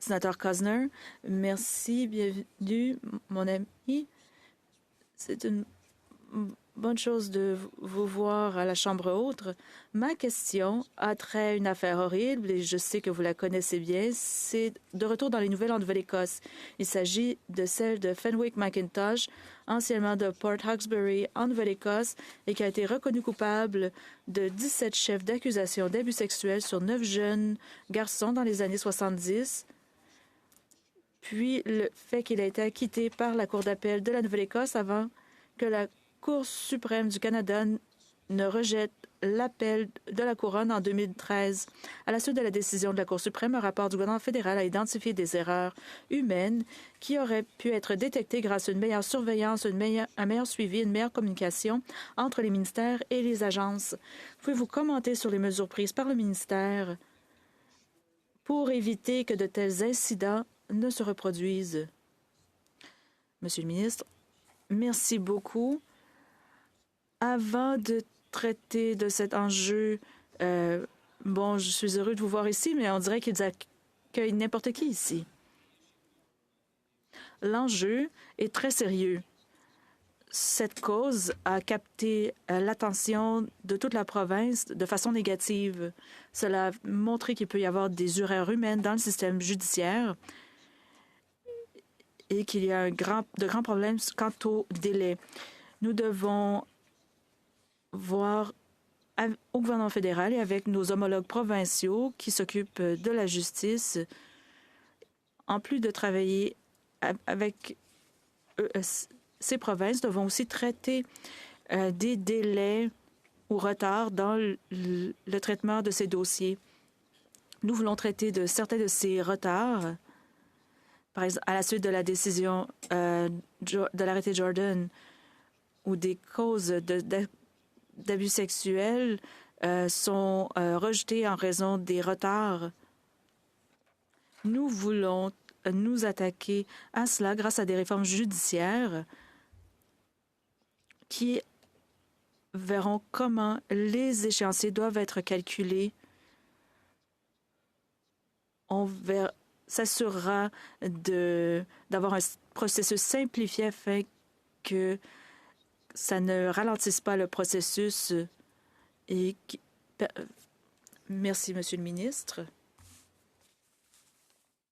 Sénateur Cosner, merci, bienvenue, mon ami. C'est une bonne chose de vous voir à la Chambre haute. Ma question a trait à une affaire horrible et je sais que vous la connaissez bien. C'est de retour dans les nouvelles en Nouvelle-Écosse. Il s'agit de celle de Fenwick McIntosh, anciennement de Port Hawkesbury en Nouvelle-Écosse et qui a été reconnu coupable de 17 chefs d'accusation d'abus sexuels sur 9 jeunes garçons dans les années 70. Puis le fait qu'il a été acquitté par la Cour d'appel de la Nouvelle-Écosse avant que la Cour suprême du Canada ne rejette l'appel de la Couronne en 2013. À la suite de la décision de la Cour suprême, un rapport du gouvernement fédéral a identifié des erreurs humaines qui auraient pu être détectées grâce à une meilleure surveillance, un meilleur suivi, une meilleure communication entre les ministères et les agences. Pouvez-vous commenter sur les mesures prises par le ministère pour éviter que de tels incidents ne se reproduisent? Monsieur le ministre, merci beaucoup. Avant de traiter de cet enjeu, je suis heureux de vous voir ici, mais on dirait qu'ils accueillent n'importe qui ici. L'enjeu est très sérieux. Cette cause a capté l'attention de toute la province de façon négative. Cela a montré qu'il peut y avoir des erreurs humaines dans le système judiciaire et qu'il y a de grands problèmes quant au délai. Nous devons voir au gouvernement fédéral et avec nos homologues provinciaux qui s'occupent de la justice, en plus de travailler avec ces provinces, devons aussi traiter des délais ou retards dans le traitement de ces dossiers. Nous voulons traiter de certains de ces retards, par exemple, à la suite de la décision de l'arrêté Jordan ou des causes d'abus sexuels sont rejetés en raison des retards. Nous voulons nous attaquer à cela grâce à des réformes judiciaires qui verront comment les échéanciers doivent être calculés. On s'assurera d'avoir un processus simplifié afin que ça ne ralentisse pas le processus. Merci, Monsieur le ministre.